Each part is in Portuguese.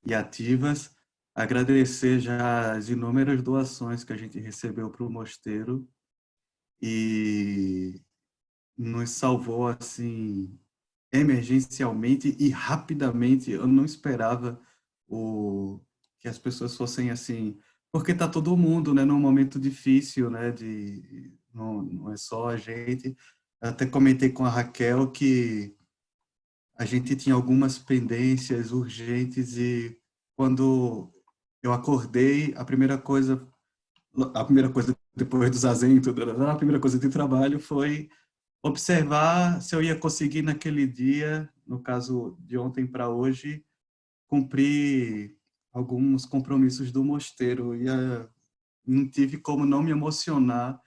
e ativas. Agradecer já as inúmeras doações que a gente recebeu para o mosteiro e nos salvou assim emergencialmente e rapidamente. Eu não esperava que as pessoas fossem assim, porque tá todo mundo, né, num momento difícil, né, não é só a gente. Eu até comentei com a Raquel que a gente tinha algumas pendências urgentes e quando eu acordei, a primeira coisa depois do zazen, tudo, a primeira coisa de trabalho foi observar se eu ia conseguir naquele dia, no caso de ontem para hoje, cumprir alguns compromissos do mosteiro. E não tive como não me emocionar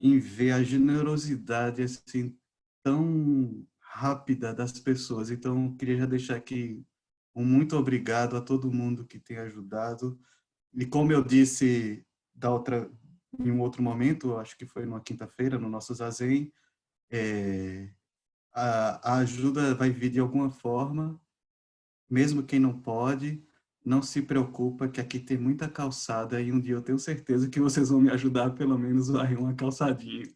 em ver a generosidade assim tão rápida das pessoas. Então, queria já deixar aqui um muito obrigado a todo mundo que tem ajudado. E como eu disse em um outro momento, acho que foi numa quinta-feira, no nosso zazen, é, a ajuda vai vir de alguma forma, mesmo quem não pode, não se preocupa que aqui tem muita calçada e um dia eu tenho certeza que vocês vão me ajudar pelo menos a varrer uma calçadinha.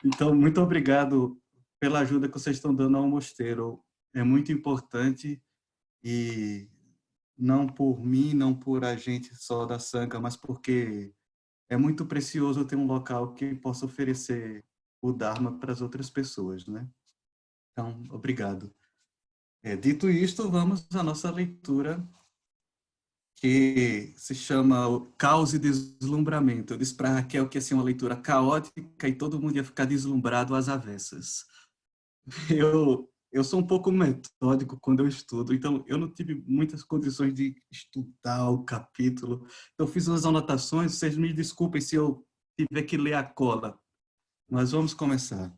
Então, muito obrigado pela ajuda que vocês estão dando ao mosteiro. É muito importante e não por mim, não por a gente só da Sangha, mas porque é muito precioso ter um local que possa oferecer o Dharma para as outras pessoas, né? Então, obrigado. Dito isto, vamos à nossa leitura, que se chama o Caos e Deslumbramento. Eu disse para a Raquel que ia ser uma leitura caótica e todo mundo ia ficar deslumbrado às avessas. Eu sou um pouco metódico quando eu estudo, então eu não tive muitas condições de estudar o capítulo. Eu fiz umas anotações, vocês me desculpem se eu tiver que ler a cola, mas vamos começar.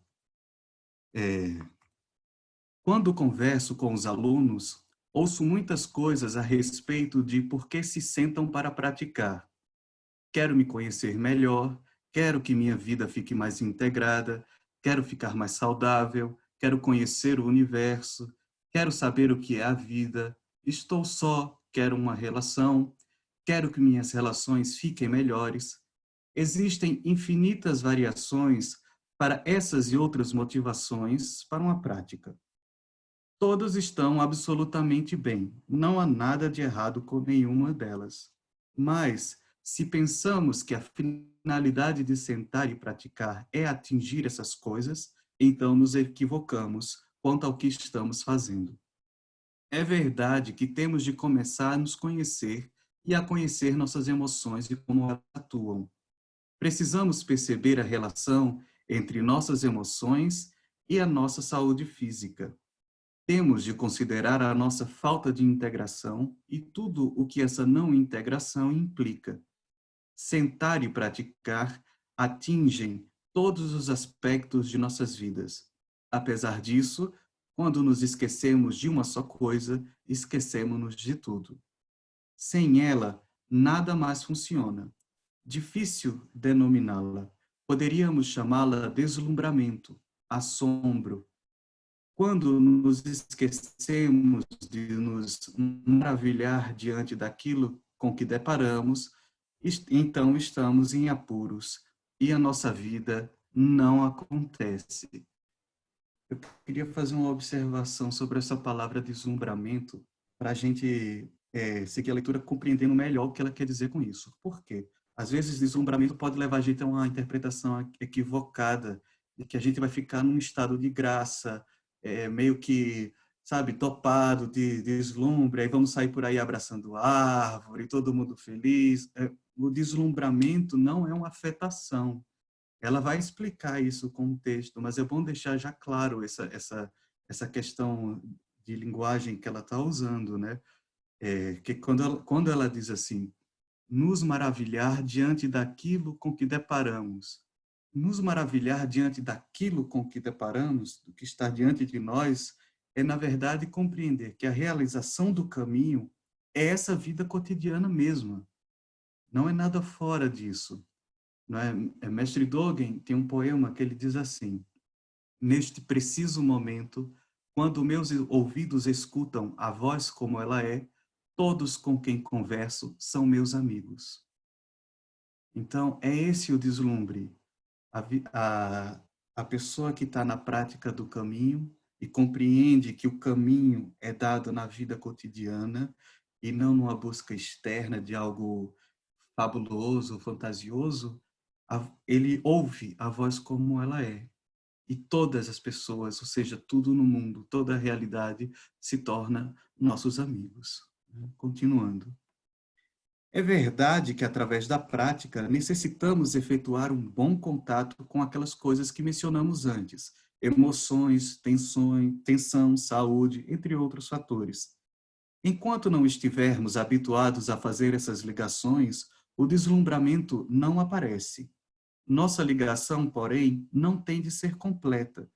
Quando converso com os alunos, ouço muitas coisas a respeito de por que se sentam para praticar. Quero me conhecer melhor, quero que minha vida fique mais integrada, quero ficar mais saudável, quero conhecer o universo, quero saber o que é a vida, estou só, quero uma relação, quero que minhas relações fiquem melhores. Existem infinitas variações para essas e outras motivações para uma prática. Todas estão absolutamente bem, não há nada de errado com nenhuma delas. Mas, se pensamos que a finalidade de sentar e praticar é atingir essas coisas, então nos equivocamos quanto ao que estamos fazendo. É verdade que temos de começar a nos conhecer e a conhecer nossas emoções e como elas atuam. Precisamos perceber a relação entre nossas emoções e a nossa saúde física. Temos de considerar a nossa falta de integração e tudo o que essa não integração implica. Sentar e praticar atingem todos os aspectos de nossas vidas. Apesar disso, quando nos esquecemos de uma só coisa, esquecemos-nos de tudo. Sem ela, nada mais funciona. Difícil denominá-la. Poderíamos chamá-la deslumbramento, assombro. Quando nos esquecemos de nos maravilhar diante daquilo com que deparamos, então estamos em apuros e a nossa vida não acontece. Eu queria fazer uma observação sobre essa palavra deslumbramento para a gente seguir a leitura compreendendo melhor o que ela quer dizer com isso. Por quê? Às vezes, deslumbramento pode levar a gente a uma interpretação equivocada de que a gente vai ficar num estado de graça, meio que, sabe, topado de deslumbre, aí vamos sair por aí abraçando árvore, todo mundo feliz. O deslumbramento não é uma afetação. Ela vai explicar isso com o texto, mas é bom deixar já claro essa questão de linguagem que ela está usando, né? Que quando ela diz assim, nos maravilhar diante daquilo com que deparamos. Nos maravilhar diante daquilo com que deparamos, do que está diante de nós, é, na verdade, compreender que a realização do caminho é essa vida cotidiana mesma. Não é nada fora disso. Não é? Mestre Dogen tem um poema que ele diz assim: neste preciso momento, quando meus ouvidos escutam a voz como ela é, Todos com quem converso são meus amigos. Então, é esse o deslumbre. A, a pessoa que está na prática do caminho e compreende que o caminho é dado na vida cotidiana e não numa busca externa de algo fabuloso, fantasioso, ele ouve a voz como ela é. E todas as pessoas, ou seja, tudo no mundo, toda a realidade se torna nossos amigos. Continuando. É verdade que, através da prática, necessitamos efetuar um bom contato com aquelas coisas que mencionamos antes, emoções, tensão, saúde, entre outros fatores. Enquanto não estivermos habituados a fazer essas ligações, o deslumbramento não aparece. Nossa ligação, porém, não tem de ser completa.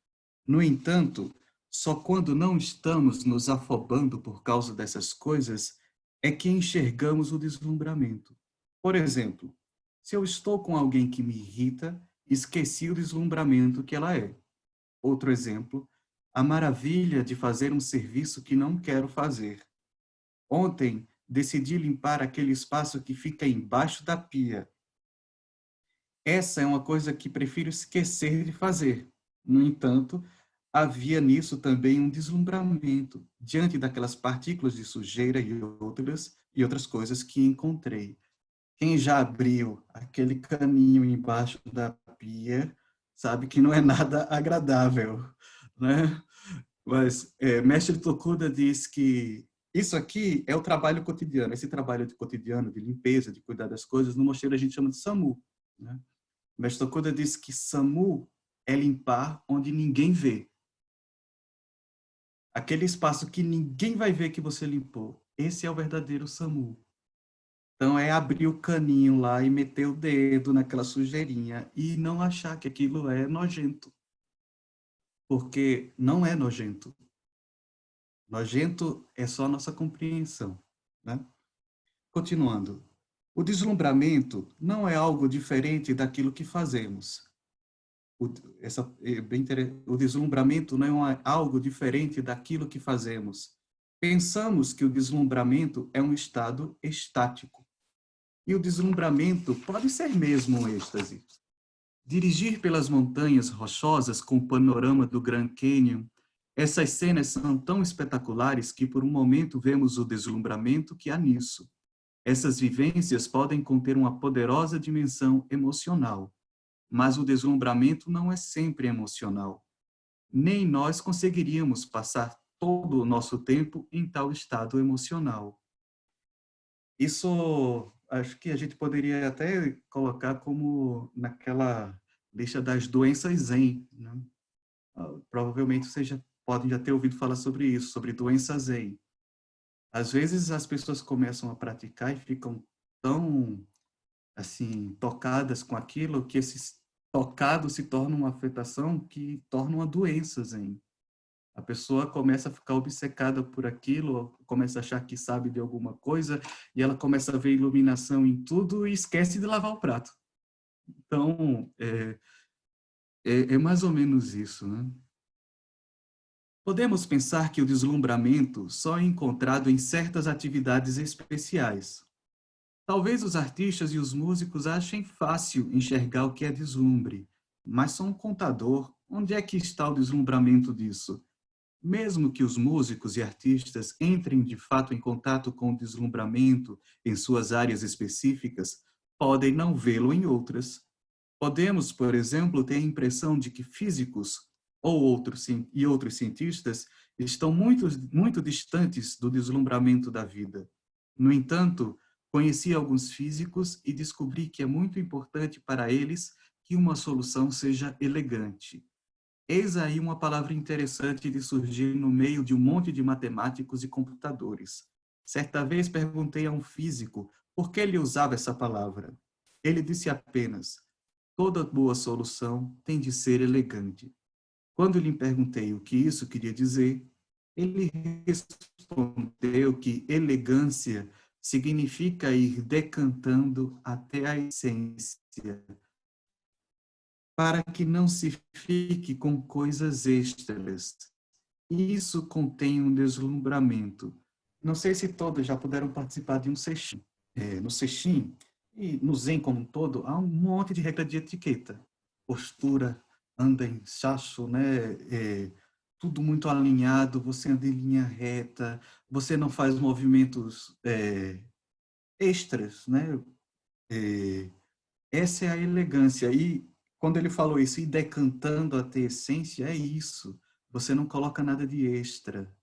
No entanto, só quando não estamos nos afobando por causa dessas coisas é que enxergamos o deslumbramento. Por exemplo, se eu estou com alguém que me irrita, esqueci o deslumbramento que ela é. Outro exemplo, a maravilha de fazer um serviço que não quero fazer. Ontem, decidi limpar aquele espaço que fica embaixo da pia. Essa é uma coisa que prefiro esquecer de fazer. No entanto, havia nisso também um deslumbramento diante daquelas partículas de sujeira e outras coisas que encontrei. Quem já abriu aquele caninho embaixo da pia sabe que não é nada agradável, né? Mas Mestre Tokuda diz que isso aqui é o trabalho cotidiano. Esse trabalho de cotidiano, de limpeza, de cuidar das coisas, no mosteiro a gente chama de SAMU, né? Mestre Tokuda diz que SAMU é limpar onde ninguém vê. Aquele espaço que ninguém vai ver que você limpou. Esse é o verdadeiro SAMU. Então, é abrir o caninho lá e meter o dedo naquela sujeirinha e não achar que aquilo é nojento. Porque não é nojento. Nojento é só a nossa compreensão, né? Continuando. O deslumbramento não é algo diferente daquilo que fazemos. O deslumbramento não é algo diferente daquilo que fazemos. Pensamos que o deslumbramento é um estado estático. E o deslumbramento pode ser mesmo um êxtase. Dirigir pelas montanhas rochosas com o panorama do Grand Canyon, essas cenas são tão espetaculares que por um momento vemos o deslumbramento que há nisso. Essas vivências podem conter uma poderosa dimensão emocional, mas o deslumbramento não é sempre emocional. Nem nós conseguiríamos passar todo o nosso tempo em tal estado emocional. Isso, acho que a gente poderia até colocar como naquela lista das doenças Zen, né? Provavelmente vocês já podem já ter ouvido falar sobre isso, sobre doença Zen. Às vezes as pessoas começam a praticar e ficam tão assim tocadas com aquilo que esse tocado se torna uma afetação que torna uma doença Zen. A pessoa começa a ficar obcecada por aquilo, começa a achar que sabe de alguma coisa, e ela começa a ver iluminação em tudo e esquece de lavar o prato. Então, é mais ou menos isso, né? Podemos pensar que o deslumbramento só é encontrado em certas atividades especiais. Talvez os artistas e os músicos achem fácil enxergar o que é deslumbre, mas só um contador, onde é que está o deslumbramento disso? Mesmo que os músicos e artistas entrem de fato em contato com o deslumbramento em suas áreas específicas, podem não vê-lo em outras. Podemos, por exemplo, ter a impressão de que físicos outros cientistas estão muito distantes do deslumbramento da vida. No entanto, conheci alguns físicos e descobri que é muito importante para eles que uma solução seja elegante. Eis aí uma palavra interessante de surgir no meio de um monte de matemáticos e computadores. Certa vez perguntei a um físico por que ele usava essa palavra. Ele disse apenas: toda boa solução tem de ser elegante. Quando lhe perguntei o que isso queria dizer, ele respondeu que elegância significa ir decantando até a essência, para que não se fique com coisas extras. Isso contém um deslumbramento. Não sei se todos já puderam participar de um sesshin. No sesshin e no Zen como um todo, há um monte de regra de etiqueta. Postura, anda em chacho, né? Tudo muito alinhado, você anda em linha reta, você não faz movimentos extras, né? É, essa é a elegância. E quando ele falou isso, e decantando até a essência, é isso. Você não coloca nada de extra.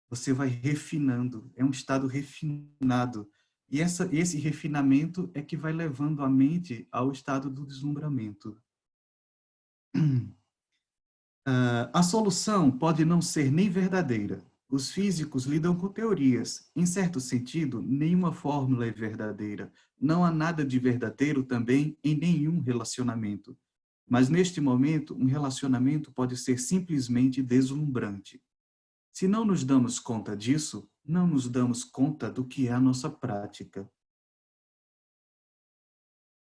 Você vai refinando. É um estado refinado. E esse refinamento é que vai levando a mente ao estado do deslumbramento. A solução pode não ser nem verdadeira. Os físicos lidam com teorias. Em certo sentido, nenhuma fórmula é verdadeira. Não há nada de verdadeiro também em nenhum relacionamento. Mas neste momento, um relacionamento pode ser simplesmente deslumbrante. Se não nos damos conta disso, não nos damos conta do que é a nossa prática.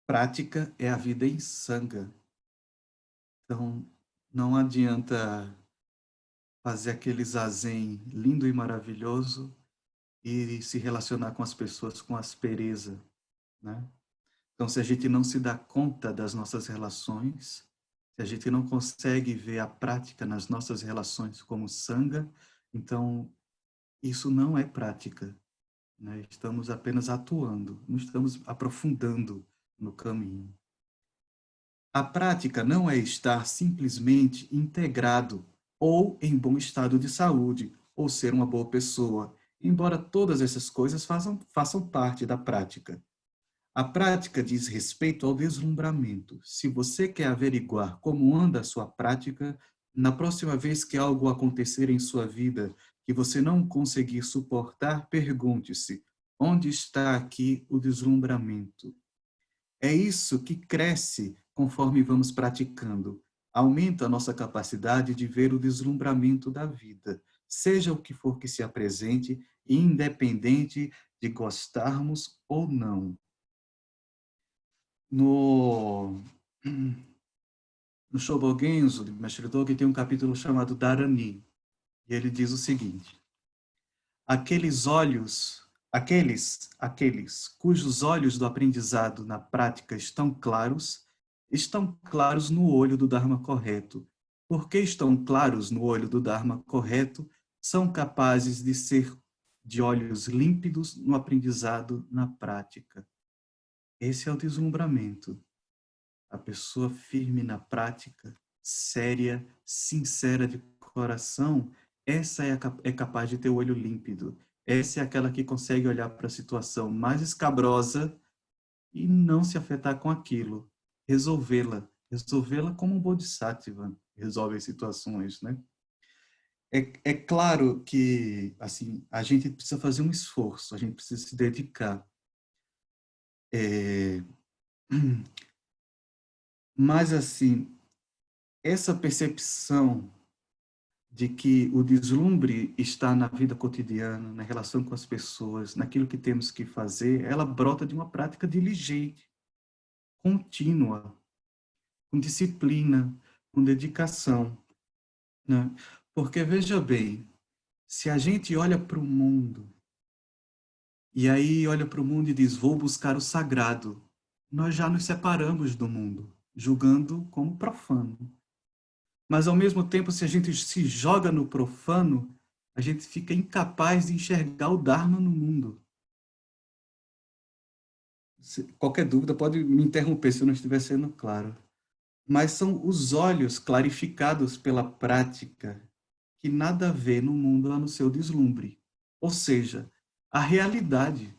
Prática é a vida em sanga. Então, não adianta fazer aquele zazen lindo e maravilhoso e se relacionar com as pessoas com aspereza, né? Então, se a gente não se dá conta das nossas relações, se a gente não consegue ver a prática nas nossas relações como sanga, então isso não é prática, né? Estamos apenas atuando, não estamos aprofundando no caminho. A prática não é estar simplesmente integrado ou em bom estado de saúde, ou ser uma boa pessoa, embora todas essas coisas façam parte da prática. A prática diz respeito ao deslumbramento. Se você quer averiguar como anda a sua prática, na próxima vez que algo acontecer em sua vida que você não conseguir suportar, pergunte-se: onde está aqui o deslumbramento? É isso que cresce conforme vamos praticando. Aumenta a nossa capacidade de ver o deslumbramento da vida, seja o que for que se apresente, independente de gostarmos ou não. No, no Shobogenzo, de Mestre Dogen, tem um capítulo chamado Dharani, e ele diz o seguinte: aqueles cujos olhos do aprendizado na prática estão claros no olho do Dharma correto. Porque estão claros no olho do Dharma correto, são capazes de ser de olhos límpidos no aprendizado na prática. Esse é o deslumbramento. A pessoa firme na prática, séria, sincera de coração, essa é capaz de ter o olho límpido. Essa é aquela que consegue olhar para a situação mais escabrosa e não se afetar com aquilo. Resolvê-la como um bodhisattva resolve as situações, né? É claro que, assim, a gente precisa fazer um esforço, a gente precisa se dedicar. É... Mas, assim, essa percepção de que o deslumbre está na vida cotidiana, na relação com as pessoas, naquilo que temos que fazer, ela brota de uma prática diligente, contínua, com disciplina, com dedicação, né? Porque, veja bem, se a gente olha para o mundo, e aí olha para o mundo e diz, vou buscar o sagrado, nós já nos separamos do mundo, julgando como profano. Mas, ao mesmo tempo, se a gente se joga no profano, a gente fica incapaz de enxergar o Dharma no mundo. Qualquer dúvida pode me interromper se eu não estiver sendo claro. Mas são os olhos clarificados pela prática que nada vê no mundo a no seu deslumbre. Ou seja, a realidade.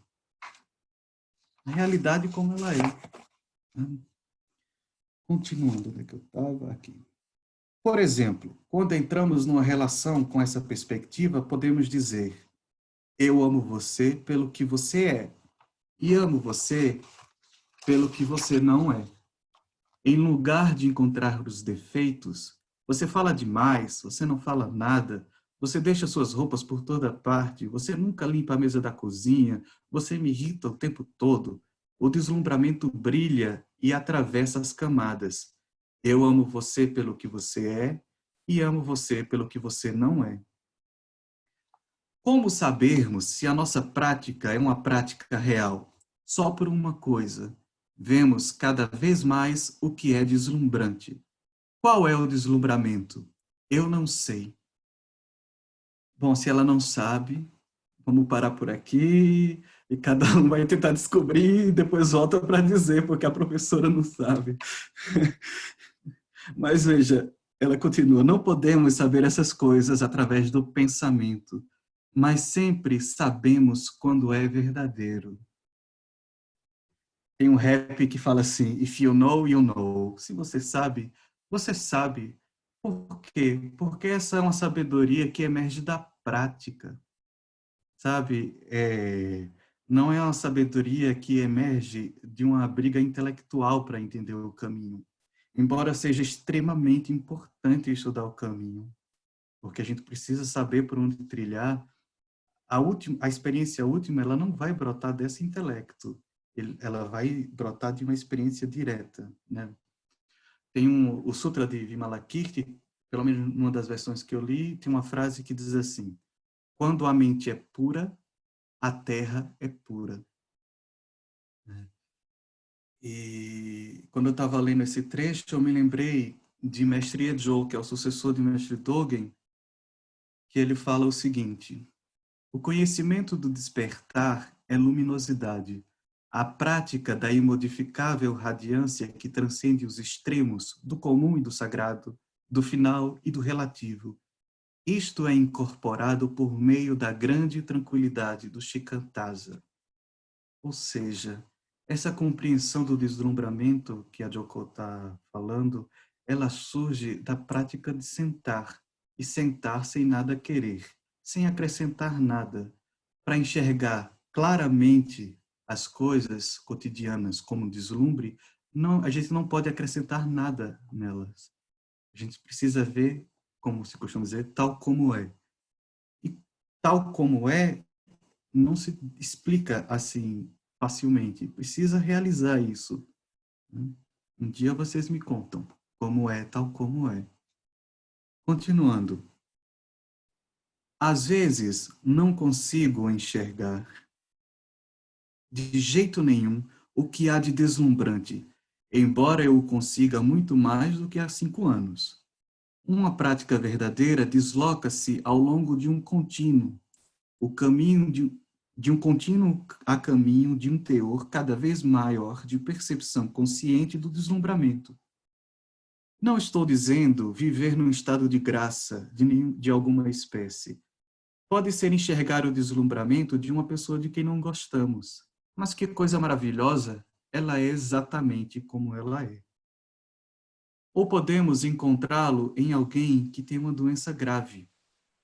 A realidade como ela é. Continuando, onde é que eu estava? Aqui. Por exemplo, quando entramos numa relação com essa perspectiva, podemos dizer: eu amo você pelo que você é e amo você pelo que você não é. Em lugar de encontrar os defeitos, você fala demais, você não fala nada, você deixa suas roupas por toda parte, você nunca limpa a mesa da cozinha, você me irrita o tempo todo. O deslumbramento brilha e atravessa as camadas. Eu amo você pelo que você é e amo você pelo que você não é. Como sabermos se a nossa prática é uma prática real? Só por uma coisa. Vemos cada vez mais o que é deslumbrante. Qual é o deslumbramento? Eu não sei. Bom, se ela não sabe, vamos parar por aqui e cada um vai tentar descobrir e depois volta para dizer, porque a professora não sabe. Mas veja, ela continua: não podemos saber essas coisas através do pensamento, mas sempre sabemos quando é verdadeiro. Tem um rap que fala assim: If you know, you know. Se você sabe, você sabe. Por quê? Porque essa é uma sabedoria que emerge da prática, sabe? Não é uma sabedoria que emerge de uma briga intelectual para entender o caminho. Embora seja extremamente importante estudar o caminho, porque a gente precisa saber por onde trilhar, a experiência última, ela não vai brotar desse intelecto, ela vai brotar de uma experiência direta, né? Tem o Sutra de Vimalakirti, pelo menos numa das versões que eu li, tem uma frase que diz assim: quando a mente é pura, a terra é pura. E quando eu estava lendo esse trecho, eu me lembrei de Mestre Ejo, que é o sucessor de Mestre Dogen, que ele fala o seguinte: o conhecimento do despertar é luminosidade, a prática da imodificável radiância que transcende os extremos do comum e do sagrado, do final e do relativo. Isto é incorporado por meio da grande tranquilidade do Shikantaza. Ou seja, essa compreensão do deslumbramento que a Joko está falando, ela surge da prática de sentar, e sentar sem nada querer, sem acrescentar nada, para enxergar claramente as coisas cotidianas como deslumbre. Não, a gente não pode acrescentar nada nelas. A gente precisa ver, como se costuma dizer, tal como é. E tal como é não se explica assim facilmente. Precisa realizar isso, né? Um dia vocês me contam como é, tal como é. Continuando. Às vezes não consigo enxergar de jeito nenhum o que há de deslumbrante, embora eu o consiga muito mais do que há 5 anos. Uma prática verdadeira desloca-se ao longo de um contínuo, o caminho de um contínuo a caminho de um teor cada vez maior de percepção consciente do deslumbramento. Não estou dizendo viver num estado de graça de alguma espécie. Pode ser enxergar o deslumbramento de uma pessoa de quem não gostamos. Mas que coisa maravilhosa, ela é exatamente como ela é. Ou podemos encontrá-lo em alguém que tem uma doença grave.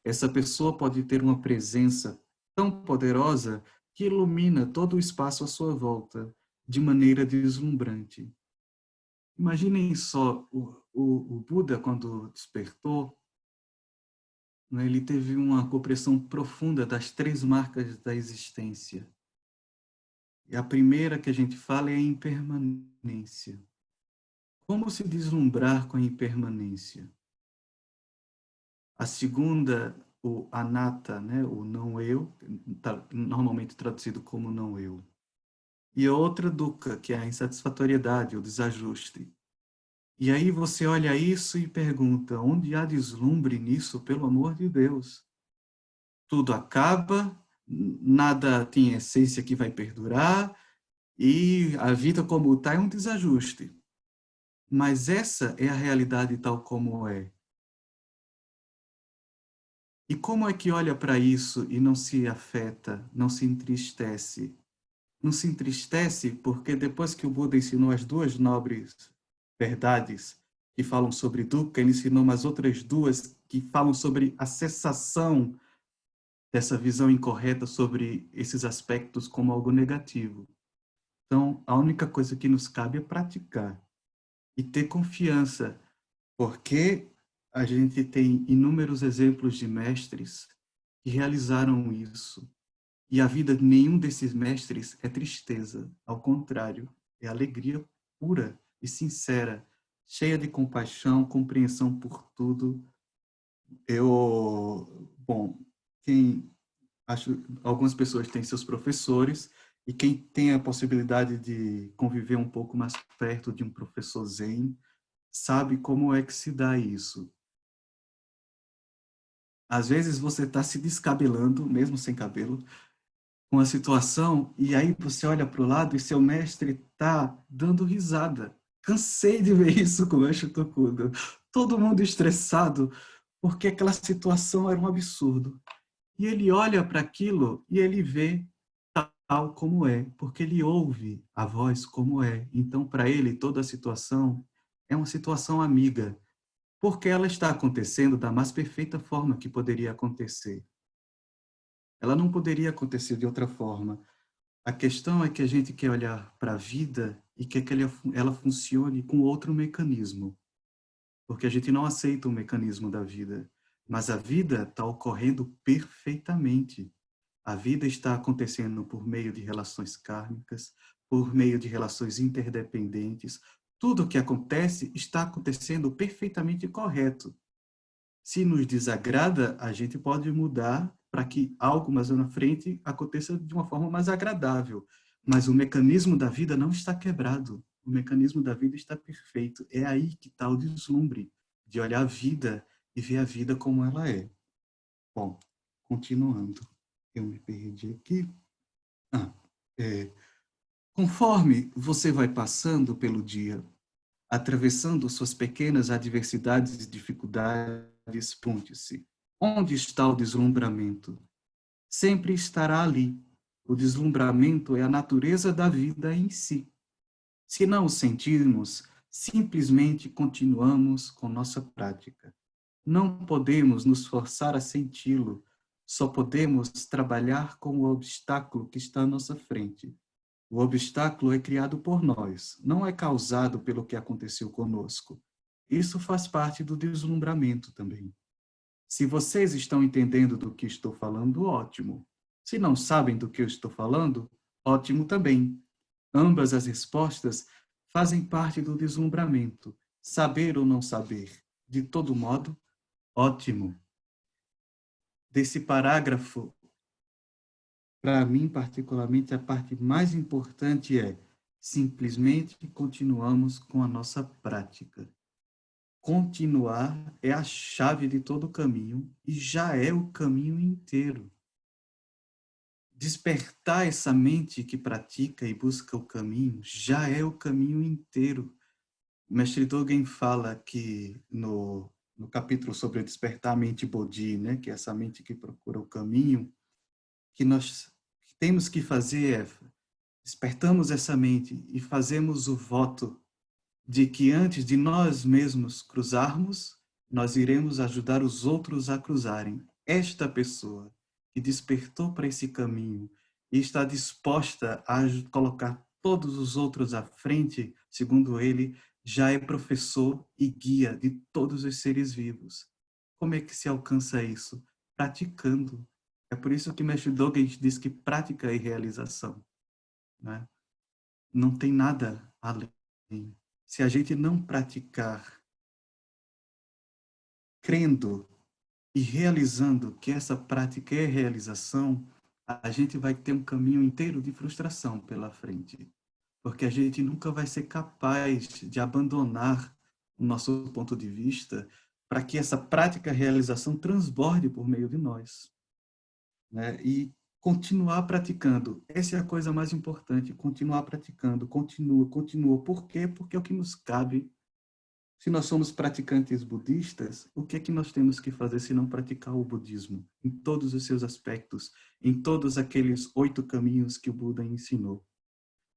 Essa pessoa pode ter uma presença tão poderosa que ilumina todo o espaço à sua volta, de maneira deslumbrante. Imaginem só, o Buda, quando despertou, né, ele teve uma compreensão profunda das 3 marcas da existência. E a primeira que a gente fala é a impermanência. Como se deslumbrar com a impermanência? A segunda, o anatta, né, o não eu, tá normalmente traduzido como não eu. E a outra, dukkha, que é a insatisfatoriedade, o desajuste. E aí você olha isso e pergunta: onde há deslumbre nisso, pelo amor de Deus? Tudo acaba, nada tem essência que vai perdurar, e a vida como está é um desajuste. Mas essa é a realidade tal como é. E como é que olha para isso e não se afeta, não se entristece? Não se entristece porque depois que o Buda ensinou as 2 nobres verdades que falam sobre dukkha, ele ensinou umas outras 2 que falam sobre a cessação dessa visão incorreta sobre esses aspectos como algo negativo. Então, a única coisa que nos cabe é praticar e ter confiança, porque a gente tem inúmeros exemplos de mestres que realizaram isso. E a vida de nenhum desses mestres é tristeza. Ao contrário, é alegria pura e sincera, cheia de compaixão, compreensão por tudo. Bom, quem Algumas pessoas têm seus professores, e quem tem a possibilidade de conviver um pouco mais perto de um professor Zen, sabe como é que se dá isso. Às vezes você está se descabelando, mesmo sem cabelo, com a situação, e aí você olha para o lado e seu mestre está dando risada. Cansei de ver isso com o Osho Tokudo. Todo mundo estressado, porque aquela situação era um absurdo. E ele olha para aquilo e ele vê tal como é, porque ele ouve a voz como é. Então, para ele, toda a situação é uma situação amiga, porque ela está acontecendo da mais perfeita forma que poderia acontecer. Ela não poderia acontecer de outra forma. A questão é que a gente quer olhar para a vida e quer que ela funcione com outro mecanismo, porque a gente não aceita o mecanismo da vida. Mas a vida está ocorrendo perfeitamente. A vida está acontecendo por meio de relações kármicas, por meio de relações interdependentes. Tudo o que acontece está acontecendo perfeitamente correto. Se nos desagrada, a gente pode mudar para que algo mais na frente aconteça de uma forma mais agradável. Mas o mecanismo da vida não está quebrado. O mecanismo da vida está perfeito. É aí que está o deslumbre de olhar a vida e ver a vida como ela é. Bom, continuando. Eu me perdi aqui. Ah, é, conforme você vai passando pelo dia, atravessando suas pequenas adversidades e dificuldades, pergunte-se: onde está o deslumbramento? Sempre estará ali. O deslumbramento é a natureza da vida em si. Se não o sentirmos, simplesmente continuamos com nossa prática. Não podemos nos forçar a senti-lo, só podemos trabalhar com o obstáculo que está à nossa frente. O obstáculo é criado por nós, não é causado pelo que aconteceu conosco. Isso faz parte do deslumbramento também. Se vocês estão entendendo do que estou falando, ótimo. Se não sabem do que eu estou falando, ótimo também. Ambas as respostas fazem parte do deslumbramento. Saber ou não saber. De todo modo, ótimo. Desse parágrafo, para mim, particularmente, a parte mais importante é simplesmente continuamos com a nossa prática. Continuar é a chave de todo o caminho e já é o caminho inteiro. Despertar essa mente que pratica e busca o caminho já é o caminho inteiro. O mestre Dogen fala que no capítulo sobre o despertar a mente Bodhi, né, que é essa mente que procura o caminho, que nós temos que fazer é despertamos essa mente e fazemos o voto de que antes de nós mesmos cruzarmos, nós iremos ajudar os outros a cruzarem. Esta pessoa que despertou para esse caminho e está disposta a colocar todos os outros à frente, segundo ele, já é professor e guia de todos os seres vivos. Como é que se alcança isso? Praticando. É por isso que Mestre Dogen diz que prática é realização, né? Não tem nada além. Se a gente não praticar, crendo e realizando que essa prática é realização, a gente vai ter um caminho inteiro de frustração pela frente, porque a gente nunca vai ser capaz de abandonar o nosso ponto de vista para que essa prática realização transborde por meio de nós, né? E continuar praticando. Essa é a coisa mais importante, continuar praticando, continua, continua. Por quê? Porque é o que nos cabe. Se nós somos praticantes budistas, o que é que nós temos que fazer se não praticar o budismo? Em todos os seus aspectos, em todos aqueles 8 caminhos que o Buda ensinou.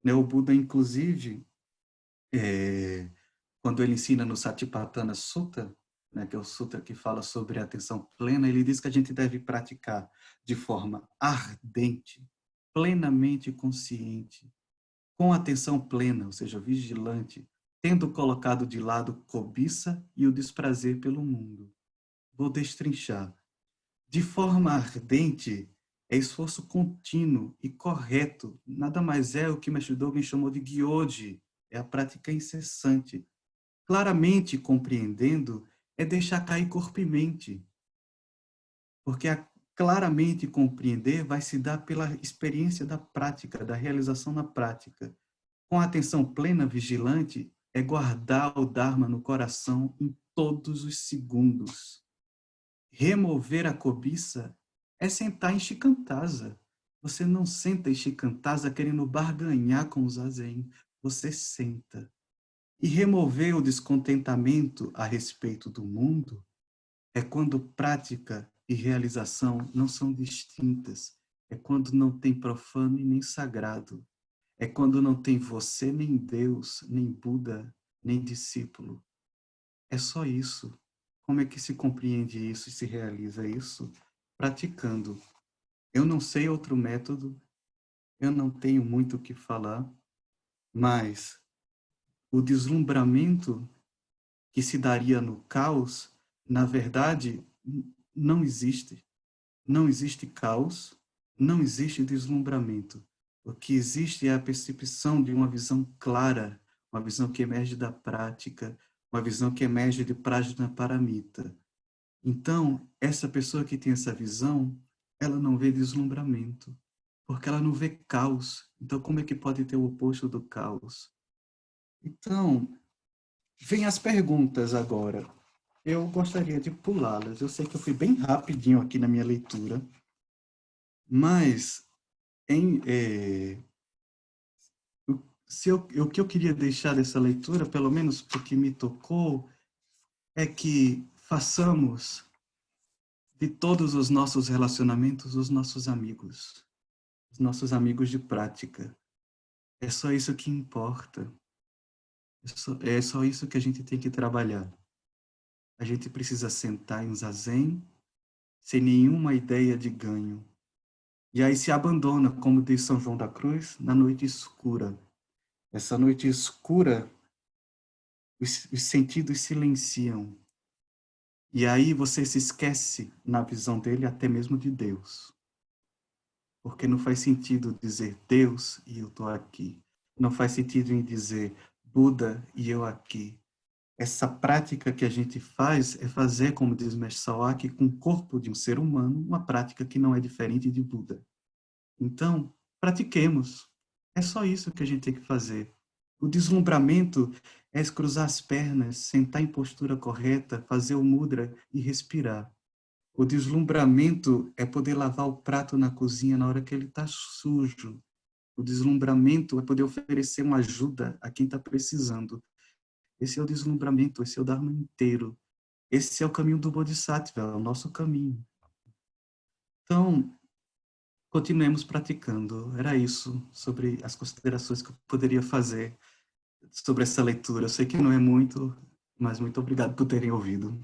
Né, o Buda, inclusive, quando ele ensina no Satipatthana Sutta, né, que é o sutra que fala sobre a atenção plena, ele diz que a gente deve praticar de forma ardente, plenamente consciente, com atenção plena, ou seja, vigilante, tendo colocado de lado cobiça e o desprazer pelo mundo. Vou destrinchar. De forma ardente, é esforço contínuo e correto. Nada mais é o que Mestre Dogen chamou de Gyoji, é a prática incessante. Claramente compreendendo é deixar cair corpo e mente, porque claramente compreender vai se dar pela experiência da prática, da realização na prática. Com a atenção plena, vigilante, é guardar o Dharma no coração em todos os segundos. Remover a cobiça é sentar em shikantaza. Você não senta em shikantaza querendo barganhar com o zazen. Você senta. E remover o descontentamento a respeito do mundo é quando prática e realização não são distintas. É quando não tem profano e nem sagrado. É quando não tem você, nem Deus, nem Buda, nem discípulo. É só isso. Como é que se compreende isso e se realiza isso? Praticando. Eu não sei outro método, eu não tenho muito o que falar, mas o deslumbramento que se daria no caos, na verdade, não existe. Não existe caos, não existe deslumbramento. O que existe é a percepção de uma visão clara, uma visão que emerge da prática, uma visão que emerge de Prajnaparamita. Então, essa pessoa que tem essa visão, ela não vê deslumbramento, porque ela não vê caos. Então, como é que pode ter o oposto do caos? Então, vem as perguntas agora. Eu gostaria de pulá-las. Eu sei que eu fui bem rapidinho aqui na minha leitura, mas o que eu queria deixar dessa leitura, pelo menos porque me tocou, é que façamos de todos os nossos relacionamentos os nossos amigos de prática. É só isso que importa. É só isso que a gente tem que trabalhar. A gente precisa sentar em zazen sem nenhuma ideia de ganho. E aí se abandona, como diz São João da Cruz, na noite escura. Essa noite escura, os sentidos silenciam. E aí você se esquece, na visão dele, até mesmo de Deus. Porque não faz sentido dizer Deus e eu estou aqui. Não faz sentido em dizer Buda e eu aqui. Essa prática que a gente faz é fazer, como diz o Mestre Sawaki, com o corpo de um ser humano, uma prática que não é diferente de Buda. Então, pratiquemos. É só isso que a gente tem que fazer. O deslumbramento é cruzar as pernas, sentar em postura correta, fazer o mudra e respirar. O deslumbramento é poder lavar o prato na cozinha na hora que ele está sujo. O deslumbramento é poder oferecer uma ajuda a quem está precisando. Esse é o deslumbramento, esse é o Dharma inteiro. Esse é o caminho do Bodhisattva, é o nosso caminho. Então, continuemos praticando. Era isso sobre as considerações que eu poderia fazer sobre essa leitura. Eu sei que não é muito, mas muito obrigado por terem ouvido.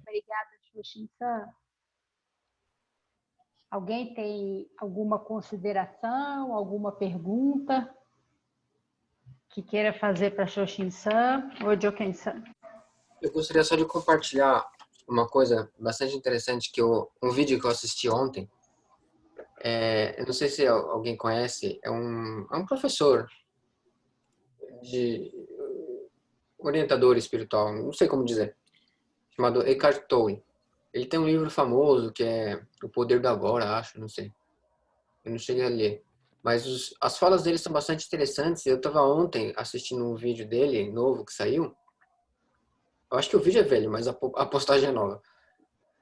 Obrigada, Xuxin-san. Alguém tem alguma consideração, alguma pergunta que queira fazer para Xuxin-san ou Joken-san? Eu gostaria só de compartilhar uma coisa bastante interessante um vídeo que eu assisti ontem. Eu não sei se alguém conhece, é um professor de orientador espiritual, não sei como dizer, chamado Eckhart Tolle. Ele tem um livro famoso que é O Poder do Agora, acho, não sei. Eu não cheguei a ler. Mas as falas dele são bastante interessantes. Eu estava ontem assistindo um vídeo dele, novo, que saiu. Eu acho que o vídeo é velho, mas a postagem é nova.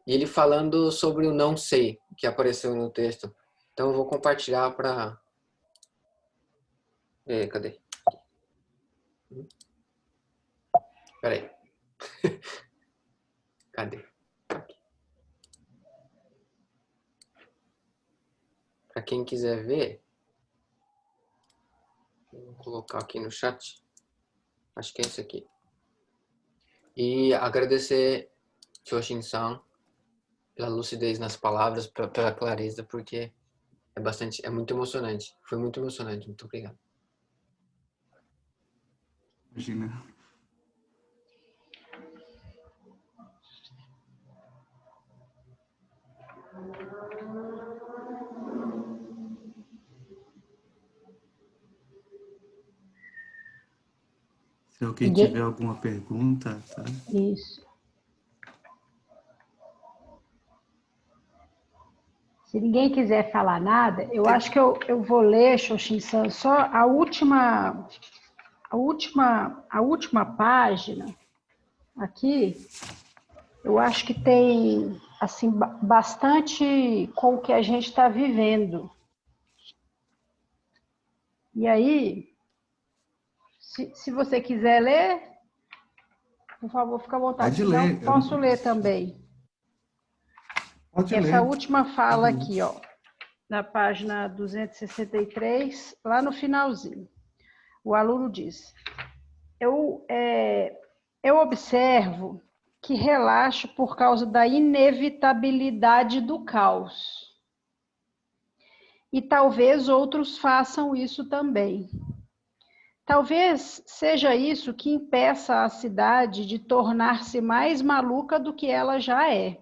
E ele falando sobre o não sei, que apareceu no texto. Então eu vou compartilhar para... Cadê? Peraí. Cadê? Para quem quiser ver, vou colocar aqui no chat. Acho que é esse aqui. E agradecer Choshin-san pela lucidez nas palavras, pela clareza, porque é muito emocionante. Foi muito emocionante. Muito obrigado. Imagina. Se alguém tiver alguma pergunta, tá? Isso. Se ninguém quiser falar nada, eu acho que eu vou ler, Xoxin-san, só a última página aqui. Eu acho que tem assim bastante com o que a gente está vivendo. E aí, se você quiser ler, por favor, fica à vontade. Pode Senão, ler. posso ler também. Pode Essa ler. última fala aqui, ó, na página 263, lá no finalzinho. O aluno diz: eu observo que relaxo por causa da inevitabilidade do caos. E talvez outros façam isso também. Talvez seja isso que impeça a cidade de tornar-se mais maluca do que ela já é.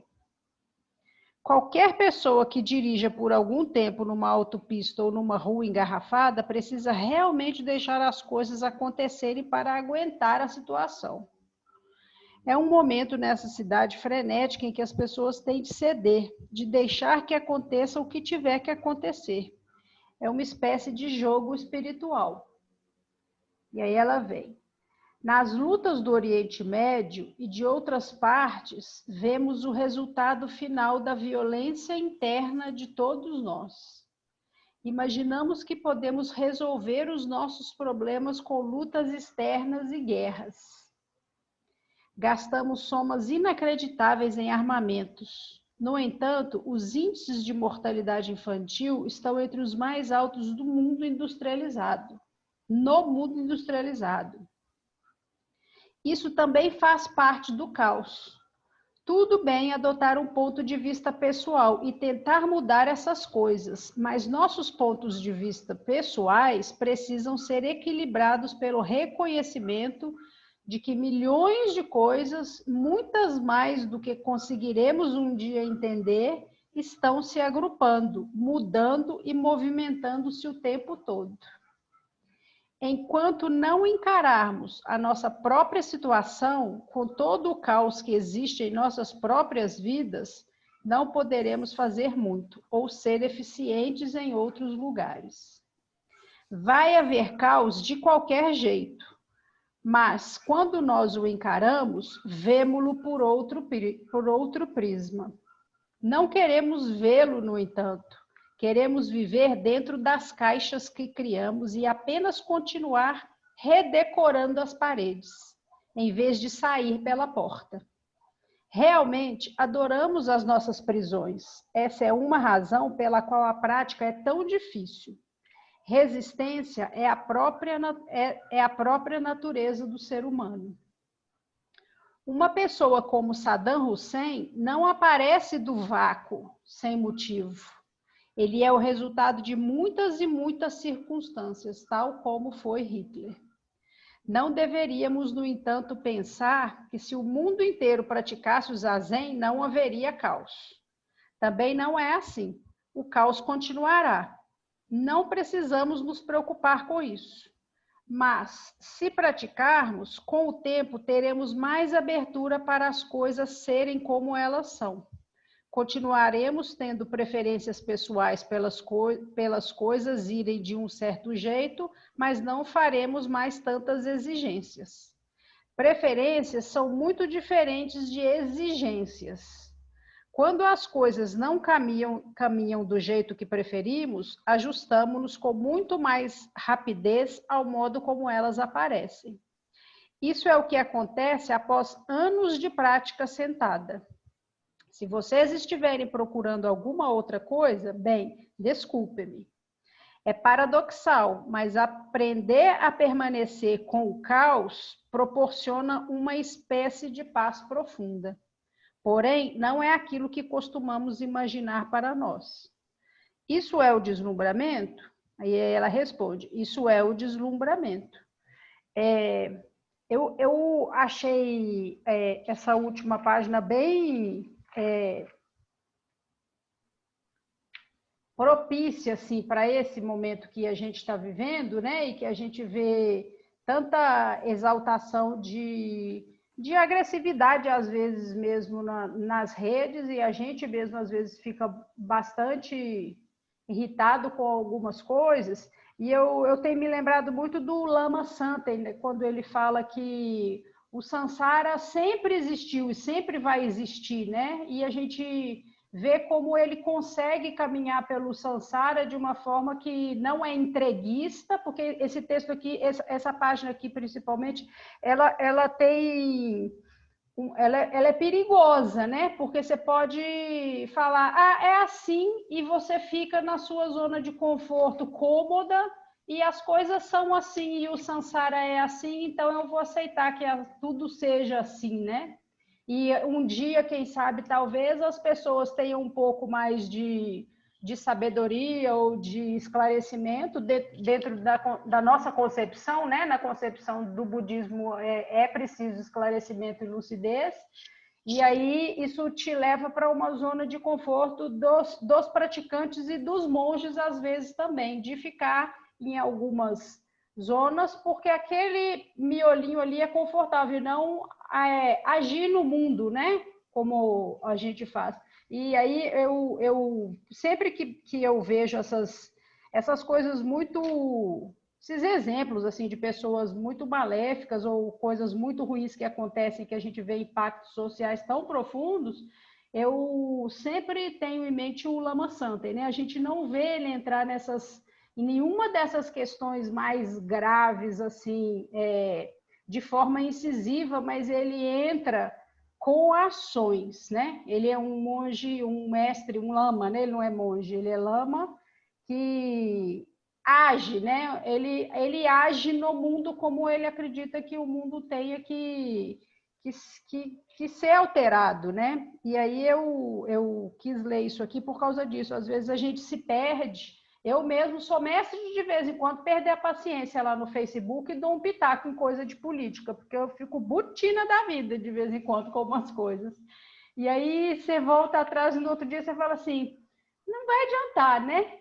Qualquer pessoa que dirija por algum tempo numa autopista ou numa rua engarrafada precisa realmente deixar as coisas acontecerem para aguentar a situação. É um momento nessa cidade frenética em que as pessoas têm de ceder, de deixar que aconteça o que tiver que acontecer. É uma espécie de jogo espiritual. E aí ela vem. Nas lutas do Oriente Médio e de outras partes, vemos o resultado final da violência interna de todos nós. Imaginamos que podemos resolver os nossos problemas com lutas externas e guerras. Gastamos somas inacreditáveis em armamentos. No entanto, os índices de mortalidade infantil estão entre os mais altos do mundo industrializado. No mundo industrializado. Isso também faz parte do caos. Tudo bem adotar um ponto de vista pessoal e tentar mudar essas coisas, mas nossos pontos de vista pessoais precisam ser equilibrados pelo reconhecimento de que milhões de coisas, muitas mais do que conseguiremos um dia entender, estão se agrupando, mudando e movimentando-se o tempo todo. Enquanto não encararmos a nossa própria situação, com todo o caos que existe em nossas próprias vidas, não poderemos fazer muito ou ser eficientes em outros lugares. Vai haver caos de qualquer jeito, mas quando nós o encaramos, vemo-lo por outro prisma. Não queremos vê-lo, no entanto. Queremos viver dentro das caixas que criamos e apenas continuar redecorando as paredes, em vez de sair pela porta. Realmente, adoramos as nossas prisões. Essa é uma razão pela qual a prática é tão difícil. Resistência é a própria natureza do ser humano. Uma pessoa como Saddam Hussein não aparece do vácuo, sem motivo. Ele é o resultado de muitas e muitas circunstâncias, tal como foi Hitler. Não deveríamos, no entanto, pensar que se o mundo inteiro praticasse o zazen, não haveria caos. Também não é assim. O caos continuará. Não precisamos nos preocupar com isso. Mas, se praticarmos, com o tempo teremos mais abertura para as coisas serem como elas são. Continuaremos tendo preferências pessoais pelas coisas irem de um certo jeito, mas não faremos mais tantas exigências. Preferências são muito diferentes de exigências. Quando as coisas não caminham do jeito que preferimos, ajustamos-nos com muito mais rapidez ao modo como elas aparecem. Isso é o que acontece após anos de prática sentada. Se vocês estiverem procurando alguma outra coisa, bem, desculpe-me. É paradoxal, mas aprender a permanecer com o caos proporciona uma espécie de paz profunda. Porém, não é aquilo que costumamos imaginar para nós. Isso é o deslumbramento? Aí ela responde, isso é o deslumbramento. Eu achei essa última página bem propícia assim, para esse momento que a gente está vivendo, né? E que a gente vê tanta exaltação de agressividade, às vezes mesmo nas redes, e a gente mesmo às vezes fica bastante irritado com algumas coisas. E eu tenho me lembrado muito do Lama Santen, né, quando ele fala que o Sansara sempre existiu e sempre vai existir, né? E a gente vê como ele consegue caminhar pelo Sansara de uma forma que não é entreguista, porque esse texto aqui, essa página aqui principalmente, ela tem... Ela é perigosa, né? Porque você pode falar, é assim, e você fica na sua zona de conforto cômoda, e as coisas são assim, e o Sansara é assim, então eu vou aceitar que tudo seja assim, né? E um dia, quem sabe, talvez as pessoas tenham um pouco mais de sabedoria ou de esclarecimento dentro da nossa concepção, né? Na concepção do budismo é preciso esclarecimento e lucidez, e aí isso te leva para uma zona de conforto dos praticantes e dos monges, às vezes também, de ficar em algumas zonas, porque aquele miolinho ali é confortável, não agir no mundo, né? Como a gente faz. E aí eu sempre que eu vejo essas coisas muito, esses exemplos assim de pessoas muito maléficas ou coisas muito ruins que acontecem, que a gente vê impactos sociais tão profundos, eu sempre tenho em mente o Lama Santen, né? A gente não vê ele entrar em nenhuma dessas questões mais graves assim, de forma incisiva, mas ele entra com ações, né? Ele é um monge, um mestre, um lama, né? Ele não é monge, ele é lama que age, né? Ele age no mundo como ele acredita que o mundo tenha que ser alterado, né? E aí eu quis ler isso aqui por causa disso. Às vezes a gente se perde. Eu mesmo sou mestre de vez em quando perder a paciência lá no Facebook e dou um pitaco em coisa de política, porque eu fico butina da vida de vez em quando com algumas coisas. E aí você volta atrás e no outro dia você fala assim, não vai adiantar, né?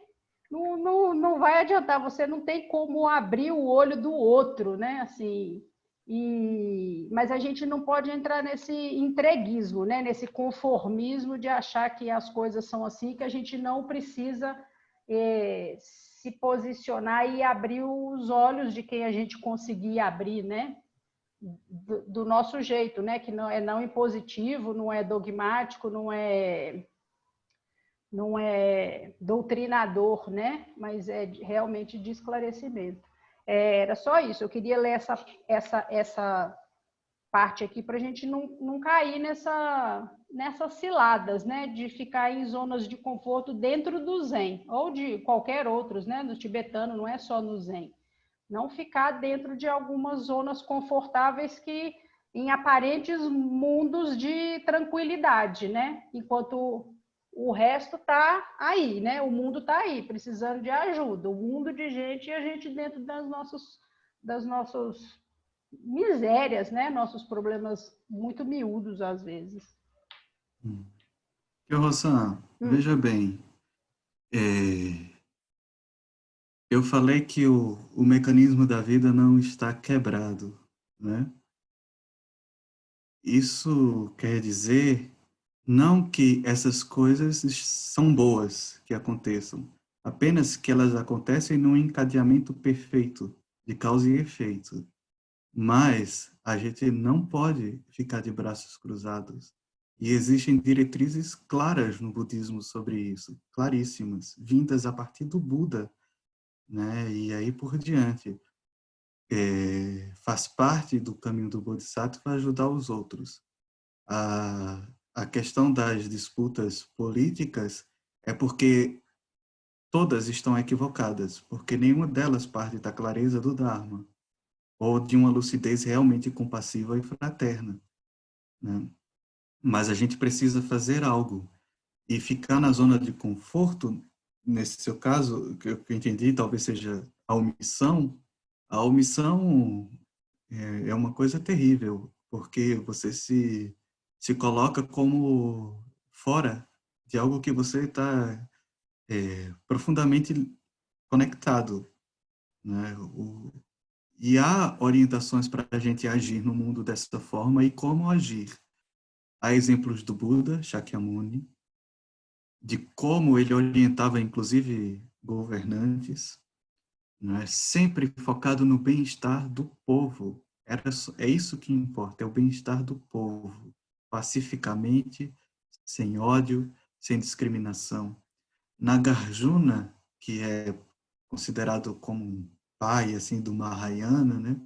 Não vai adiantar, você não tem como abrir o olho do outro, né? Assim, mas a gente não pode entrar nesse entreguismo, né? Nesse conformismo de achar que as coisas são assim, que a gente não precisa se posicionar e abrir os olhos de quem a gente conseguir abrir, né? Do nosso jeito, né? Que não é não impositivo, não é dogmático, não é doutrinador, né? Mas é realmente de esclarecimento. Era só isso. Eu queria ler essa parte aqui para a gente não cair nessas ciladas, né? De ficar em zonas de conforto dentro do Zen, ou de qualquer outros, né? No tibetano, não é só no Zen. Não ficar dentro de algumas zonas confortáveis que em aparentes mundos de tranquilidade, né? Enquanto o resto está aí, né? O mundo está aí, precisando de ajuda. O mundo de gente e a gente dentro das nossas misérias, né? Nossos problemas muito miúdos às vezes. Rossan, veja bem, eu falei que o mecanismo da vida não está quebrado, né? Isso quer dizer não que essas coisas são boas que aconteçam, apenas que elas acontecem num encadeamento perfeito de causa e efeito. Mas a gente não pode ficar de braços cruzados. E existem diretrizes claras no budismo sobre isso, claríssimas, vindas a partir do Buda, né? E aí por diante. Faz parte do caminho do Bodhisattva ajudar os outros. A questão das disputas políticas é porque todas estão equivocadas, porque nenhuma delas parte da clareza do Dharma, ou de uma lucidez realmente compassiva e fraterna, né? Mas a gente precisa fazer algo, e ficar na zona de conforto, nesse seu caso, que eu entendi, talvez seja a omissão é uma coisa terrível, porque você se coloca como fora de algo que você está profundamente conectado, né? E há orientações para a gente agir no mundo dessa forma e como agir. Há exemplos do Buda, Shakyamuni, de como ele orientava, inclusive, governantes, né? Sempre focado no bem-estar do povo. É isso que importa, é o bem-estar do povo, pacificamente, sem ódio, sem discriminação. Nagarjuna, que é considerado como um pai assim do Mahayana, né?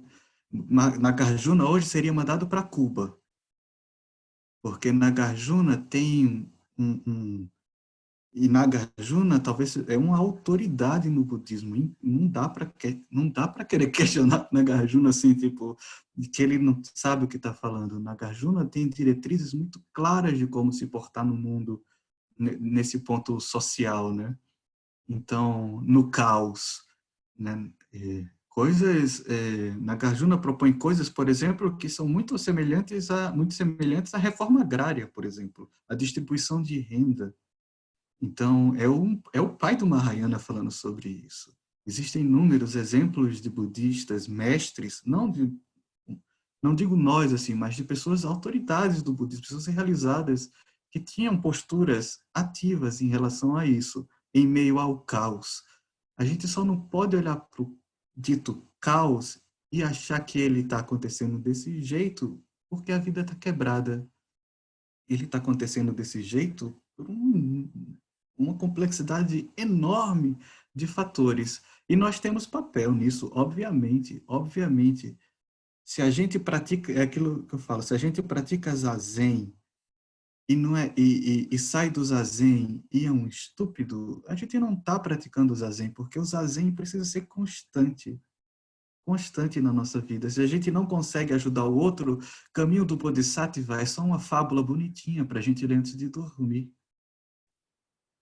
Nagarjuna hoje seria mandado para Cuba, porque Nagarjuna tem e Nagarjuna talvez é uma autoridade no budismo. E não dá para querer questionar Nagarjuna assim, tipo, de que ele não sabe o que está falando. Nagarjuna tem diretrizes muito claras de como se portar no mundo nesse ponto social, né? Então, no caos, né? Nagarjuna propõe coisas, por exemplo, que são muito semelhantes à reforma agrária, por exemplo, a distribuição de renda. Então, é o pai do Mahayana falando sobre isso. Existem inúmeros exemplos de budistas, mestres, não digo nós assim, mas de pessoas autoridades do budismo, pessoas realizadas, que tinham posturas ativas em relação a isso, em meio ao caos. A gente só não pode olhar para o dito caos e achar que ele está acontecendo desse jeito, porque a vida está quebrada. Ele está acontecendo desse jeito por uma complexidade enorme de fatores. E nós temos papel nisso, obviamente, obviamente. Se a gente pratica, é aquilo que eu falo, se a gente pratica zazen e não é e sai do zazen e é um estúpido, a gente não está praticando o zazen, porque o zazen precisa ser constante, constante na nossa vida. Se a gente não consegue ajudar o outro, caminho do Bodhisattva é só uma fábula bonitinha para a gente ler antes de dormir.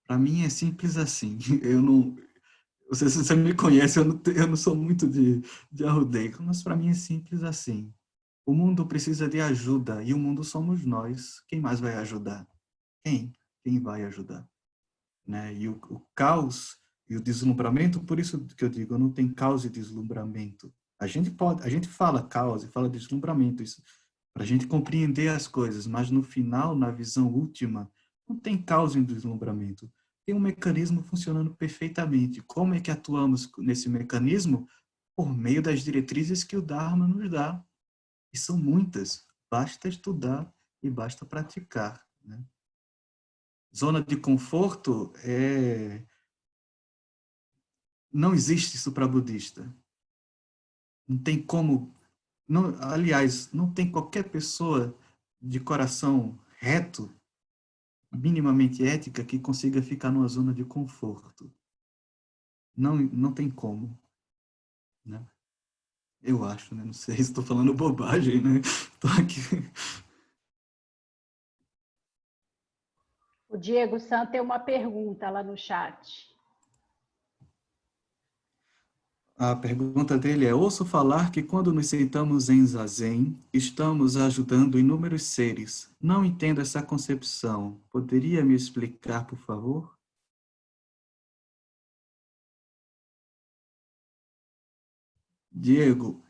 Para mim é simples assim. Eu não, se você me conhece, eu não sou muito de arrudeio, mas para mim é simples assim. O mundo precisa de ajuda e o mundo somos nós. Quem mais vai ajudar? Quem? Quem vai ajudar? Né? E o caos e o deslumbramento, por isso que eu digo, não tem caos e deslumbramento. A gente fala caos e fala deslumbramento, isso para a gente compreender as coisas, mas no final, na visão última, não tem caos e deslumbramento. Tem um mecanismo funcionando perfeitamente. Como é que atuamos nesse mecanismo? Por meio das diretrizes que o Dharma nos dá. E são muitas. Basta estudar e basta praticar, né? Zona de conforto não existe isso para budista. Não tem como, não, aliás, não tem qualquer pessoa de coração reto, minimamente ética, que consiga ficar numa zona de conforto. Não tem como, né? Eu acho, né? Não sei se estou falando bobagem, né? Estou aqui. O Diego Santos tem uma pergunta lá no chat. A pergunta dele é: ouço falar que quando nos sentamos em zazen, estamos ajudando inúmeros seres. Não entendo essa concepção. Poderia me explicar, por favor? Diego,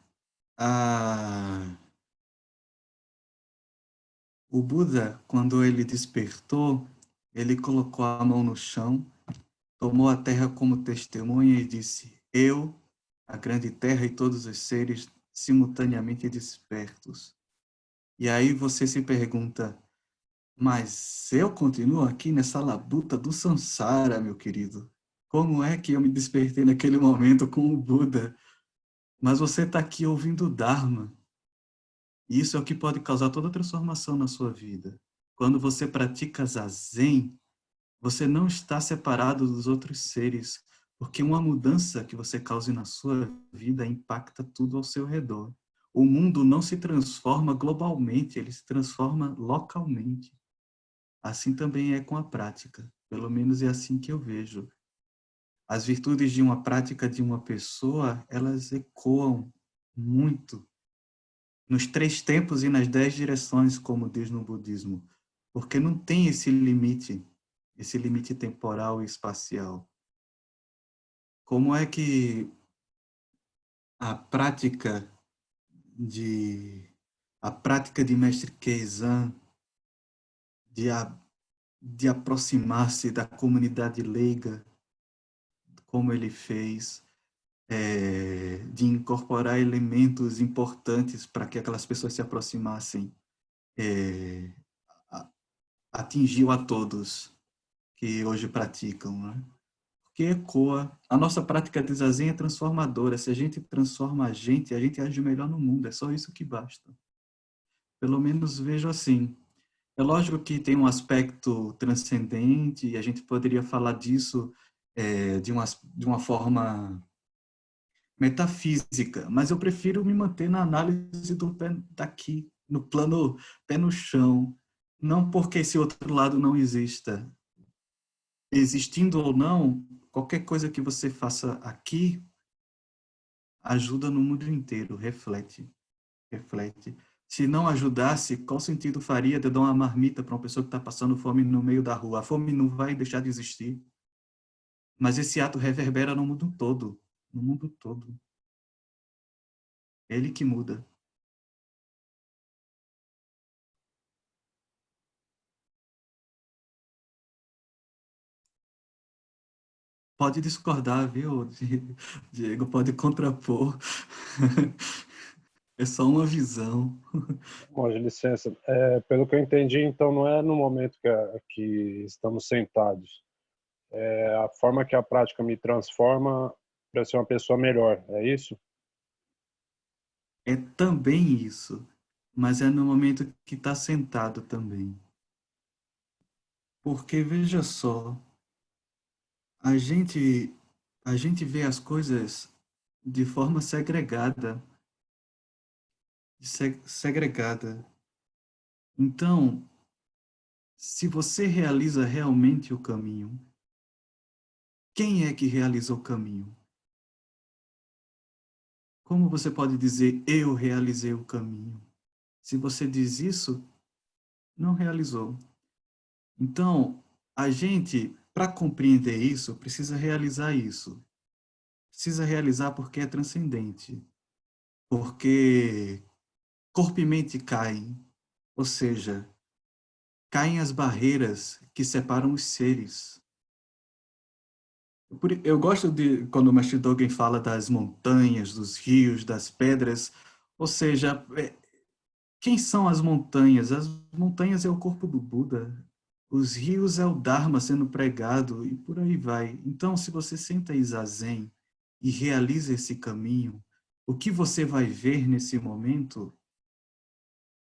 o Buda, quando ele despertou, ele colocou a mão no chão, tomou a terra como testemunha e disse: Eu, a grande terra e todos os seres simultaneamente despertos. E aí você se pergunta: mas eu continuo aqui nessa labuta do samsara, meu querido. Como é que eu me despertei naquele momento com o Buda? Mas você está aqui ouvindo o Dharma. E isso é o que pode causar toda a transformação na sua vida. Quando você pratica zazen, você não está separado dos outros seres, porque uma mudança que você cause na sua vida impacta tudo ao seu redor. O mundo não se transforma globalmente, ele se transforma localmente. Assim também é com a prática, pelo menos é assim que eu vejo. As virtudes de uma prática de uma pessoa, elas ecoam muito nos 3 tempos e nas 10 direções, como diz no budismo, porque não tem esse limite temporal e espacial. Como é que a prática de a prática de Mestre Keizan de, de aproximar-se da comunidade leiga, como ele fez, de incorporar elementos importantes para que aquelas pessoas se aproximassem, é, atingiu a todos que hoje praticam, né? Porque ecoa. A nossa prática de zazen é transformadora. Se a gente transforma a gente age melhor no mundo. É só isso que basta. Pelo menos vejo assim. É lógico que tem um aspecto transcendente e a gente poderia falar disso de uma forma metafísica, mas eu prefiro me manter na análise do pé daqui, no plano pé no chão, não porque esse outro lado não exista. Existindo ou não, qualquer coisa que você faça aqui ajuda no mundo inteiro, reflete, reflete. Se não ajudasse, qual sentido faria de eu dar uma marmita para uma pessoa que está passando fome no meio da rua? A fome não vai deixar de existir. Mas esse ato reverbera no mundo todo, no mundo todo. Ele que muda. Pode discordar, viu, Diego? Pode contrapor. É só uma visão. Bom, de licença. Pelo que eu entendi, então não é no momento que estamos sentados. É a forma que a prática me transforma para ser uma pessoa melhor. É isso? É também isso, mas é no momento que está sentado também. Porque, veja só, a gente, a gente vê as coisas de forma segregada. Segregada. Então, se você realiza realmente o caminho, quem é que realizou o caminho? Como você pode dizer, eu realizei o caminho? Se você diz isso, não realizou. Então, a gente, para compreender isso, precisa realizar isso. Precisa realizar porque é transcendente. Porque corpo e mente caem. Ou seja, caem as barreiras que separam os seres. Eu gosto de quando o Mestre Dogen fala das montanhas, dos rios, das pedras. Ou seja, quem são as montanhas? As montanhas é o corpo do Buda. Os rios é o Dharma sendo pregado e por aí vai. Então, se você senta em zazen e realiza esse caminho, o que você vai ver nesse momento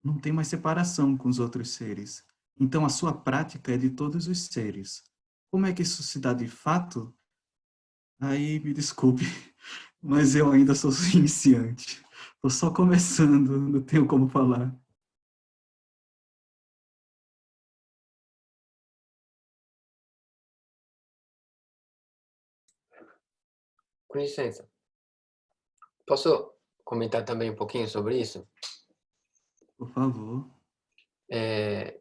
não tem mais separação com os outros seres. Então, a sua prática é de todos os seres. Como é que isso se dá de fato? Aí, me desculpe, mas eu ainda sou iniciante. Estou só começando, não tenho como falar. Com licença. Posso comentar também um pouquinho sobre isso? Por favor. É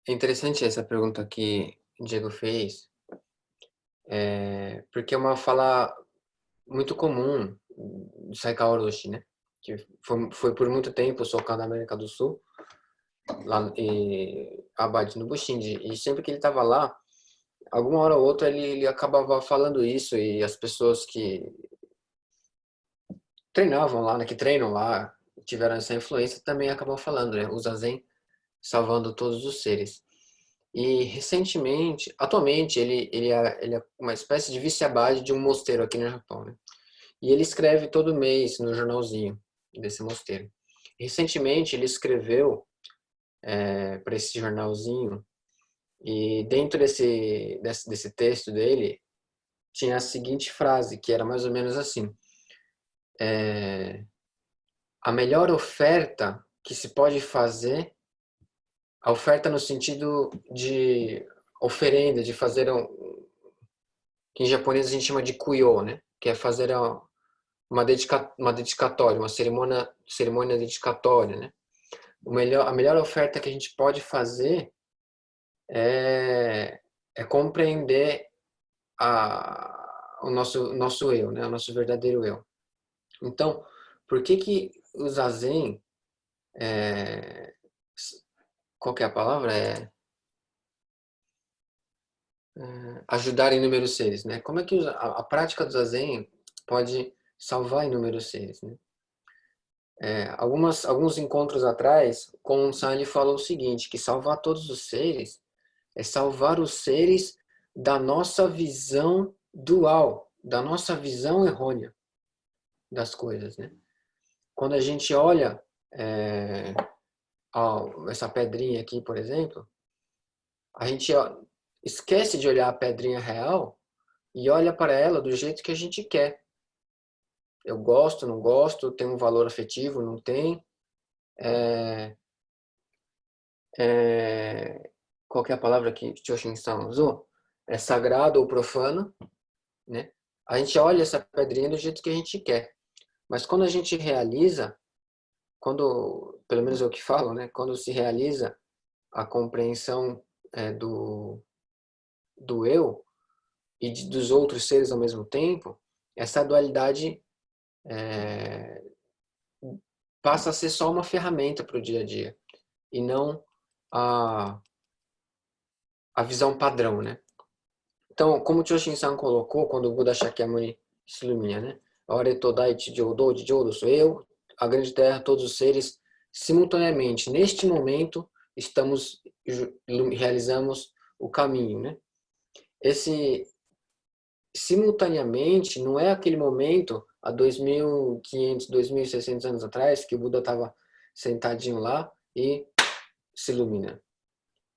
interessante essa pergunta que o Diego fez, porque é uma fala muito comum do Saikao Orochi, né? Que foi por muito tempo Sokan da América do Sul, lá em Abade no Bushindi, e sempre que ele estava lá, alguma hora ou outra ele acabava falando isso, e as pessoas que treinavam lá, né, que treinam lá, tiveram essa influência, também acabam falando, né? O Zazen salvando todos os seres. E recentemente, atualmente, ele é uma espécie de vice-abade de um mosteiro aqui no Japão, né? E ele escreve todo mês no jornalzinho desse mosteiro. Recentemente, ele escreveu para esse jornalzinho, e dentro desse texto dele, tinha a seguinte frase, que era mais ou menos assim: a melhor oferta que se pode fazer, a oferta no sentido de oferenda, de fazer que em japonês a gente chama de kuyo, né? Que é fazer uma dedicatória, uma cerimônia dedicatória, né? A melhor oferta que a gente pode fazer é compreender o nosso eu, né? O nosso verdadeiro eu. Então, por que que o Zazen, qual que é a palavra? Ajudar inúmeros seres, né? Como é que a prática do Zazen pode salvar inúmeros seres, né? Alguns encontros atrás, Konshan ele falou o seguinte, que salvar todos os seres é salvar os seres da nossa visão dual, da nossa visão errônea das coisas, né? Quando a gente olha essa pedrinha aqui, por exemplo, a gente esquece de olhar a pedrinha real e olha para ela do jeito que a gente quer. Eu gosto, não gosto, tem um valor afetivo, não tem. Qual que é a palavra que Choshin-san usou? É sagrado ou profano, né? A gente olha essa pedrinha do jeito que a gente quer. Mas quando a gente realiza, pelo menos é o que falo, né? Quando se realiza a compreensão do eu e dos outros seres ao mesmo tempo, essa dualidade passa a ser só uma ferramenta para o dia a dia e não a visão padrão, né? Então, como o Choshin-san colocou, quando o Buda Shakyamuni se ilumina, né? Ore Todai Chijodo, Chijodo sou eu, a grande terra, todos os seres, simultaneamente, neste momento, realizamos o caminho, né? Esse simultaneamente não é aquele momento há 2.500, 2.600 anos atrás que o Buda estava sentadinho lá e se ilumina.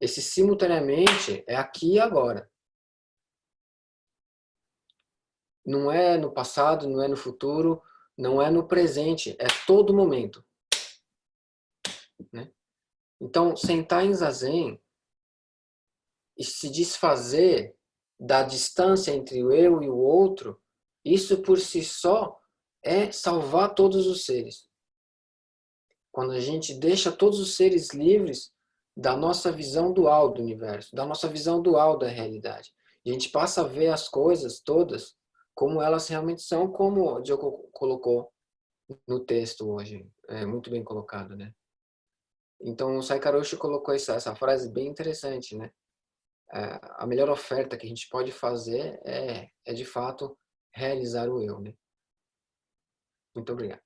Esse simultaneamente é aqui e agora. Não é no passado, não é no futuro, não é no presente, é todo momento, né? Então, sentar em Zazen e se desfazer da distância entre o eu e o outro, isso por si só é salvar todos os seres. Quando a gente deixa todos os seres livres da nossa visão dual do universo, da nossa visão dual da realidade. E a gente passa a ver as coisas todas como elas realmente são, como o Diogo colocou no texto hoje. É muito bem colocado, né? Então, o Saikaroshi colocou essa frase bem interessante, né? A melhor oferta que a gente pode fazer é de fato, realizar o eu, né? Muito obrigado.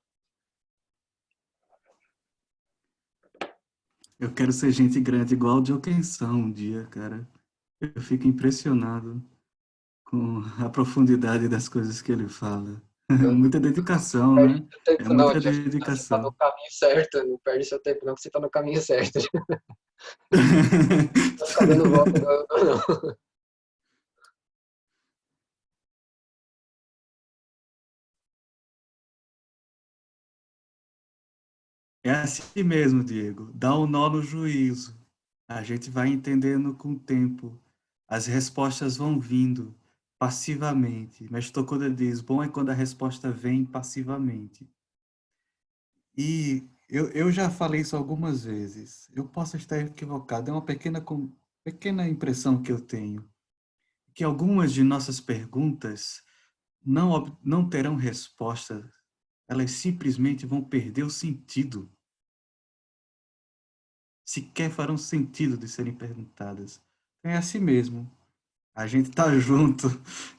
Eu quero ser gente grande igual o Joken-san um dia, cara. Eu fico impressionado com a profundidade das coisas que ele fala. Eu Muita não dedicação, perde né? seu É tempo não, muita Josh. Você está no dedicação. caminho certo. Não perde seu tempo não, que você está no caminho certo. Não vai ficar dando volta igual eu tô, não. É assim mesmo, Diego. Dá um nó no juízo. A gente vai entendendo com o tempo. As respostas vão vindo passivamente. Mas Tokuda diz, bom é quando a resposta vem passivamente. E eu já falei isso algumas vezes. Eu posso estar equivocado. É uma pequena impressão que eu tenho. Que algumas de nossas perguntas não terão resposta. Elas simplesmente vão perder o sentido. Sequer farão sentido de serem perguntadas. É assim mesmo. A gente está junto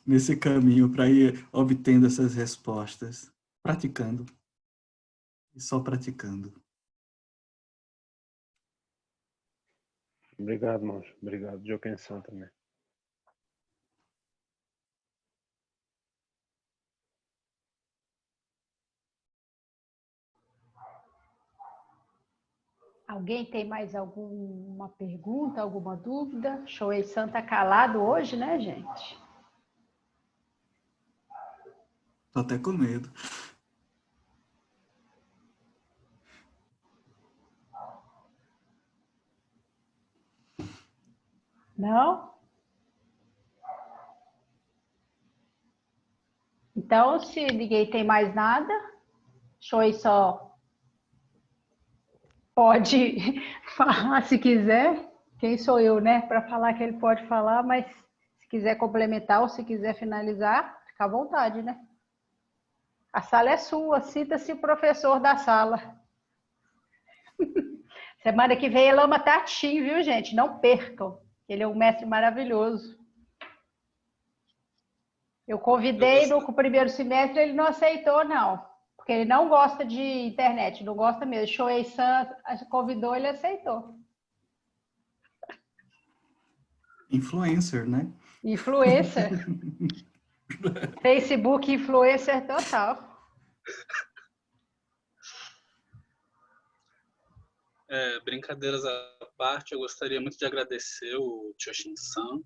nesse caminho para ir obtendo essas respostas, praticando e só praticando. Obrigado, Mancho. Obrigado, Joken-san também. Alguém tem mais alguma pergunta, alguma dúvida? Shoei-san tá calado hoje, né, gente? Tô até com medo. Não? Então, se ninguém tem mais nada, Shoei só pode falar se quiser. Quem sou eu, né, para falar que ele pode falar, mas se quiser complementar ou se quiser finalizar, fica à vontade, né? A sala é sua, sinta-se o professor da sala. Semana que vem é Lama Tatim, viu, gente? Não percam. Ele é um mestre maravilhoso. Eu convidei no primeiro semestre, ele não aceitou, não. Porque ele não gosta de internet, não gosta mesmo. Shoei-san convidou, ele aceitou. Influencer, né? Influencer. Facebook influencer total. Brincadeiras à parte, eu gostaria muito de agradecer o Choshin-san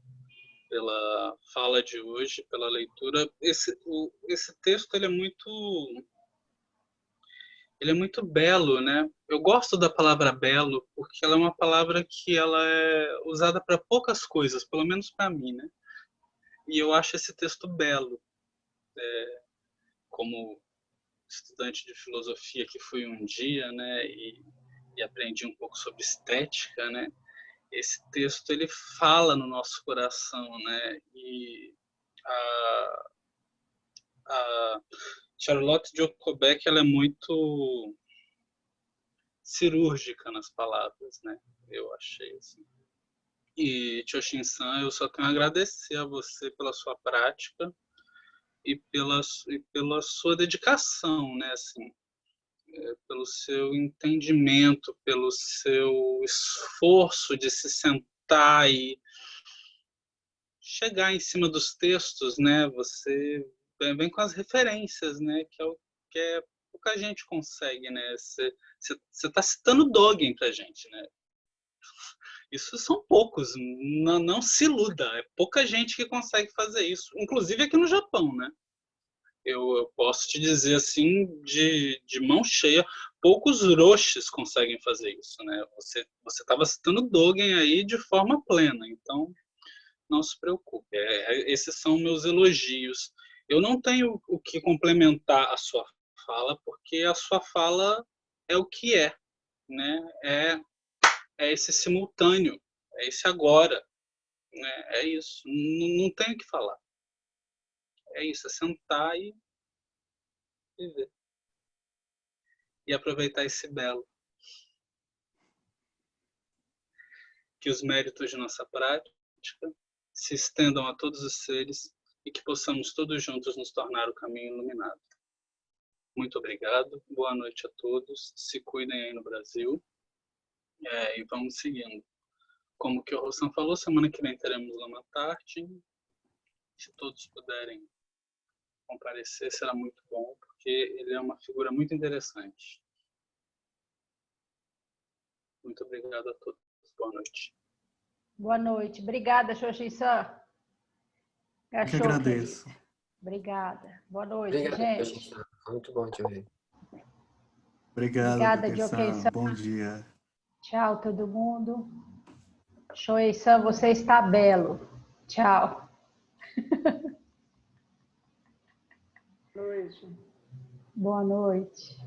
pela fala de hoje, pela leitura. Esse texto ele é muito belo, né? Eu gosto da palavra belo porque ela é uma palavra que ela é usada para poucas coisas, pelo menos para mim, né? E eu acho esse texto belo. Como estudante de filosofia que fui um dia, né? E aprendi um pouco sobre estética, né? Esse texto ele fala no nosso coração, né? E a Charlotte Jokobek ela é muito cirúrgica nas palavras, né? Eu achei assim. E Choshin-san, eu só tenho a agradecer a você pela sua prática e pela sua dedicação, né? Assim, pelo seu entendimento, pelo seu esforço de se sentar e chegar em cima dos textos, né? Você vem com as referências, né? Que é pouca gente consegue, né? Você está citando Dogen pra gente, né? Isso são poucos, não se iluda, é pouca gente que consegue fazer isso, inclusive aqui no Japão, né? Eu posso te dizer assim, de mão cheia, poucos roshis conseguem fazer isso, né? Você estava citando Dogen aí de forma plena, então não se preocupe. Esses são meus elogios. Eu não tenho o que complementar a sua fala, porque a sua fala é o que é, né? É esse simultâneo, é esse agora, né? É isso. Não tenho o que falar. É isso, é sentar e viver. E aproveitar esse belo. Que os méritos de nossa prática se estendam a todos os seres e que possamos todos juntos nos tornar o caminho iluminado. Muito obrigado, boa noite a todos, se cuidem aí no Brasil e vamos seguindo. Como que o Rossan falou, semana que vem teremos Lama Tarde. Se todos puderem comparecer, será muito bom, porque ele é uma figura muito interessante. Muito obrigado a todos. Boa noite. Boa noite. Obrigada, Choshin-san. Eu que agradeço. Querido. Obrigada. Boa noite, Obrigado, gente. Foi muito bom te ouvir. Obrigado, Obrigada, Joken-san. Bom dia. Tchau, todo mundo. Shoei-san, você está belo. Tchau. Boa noite. Boa noite.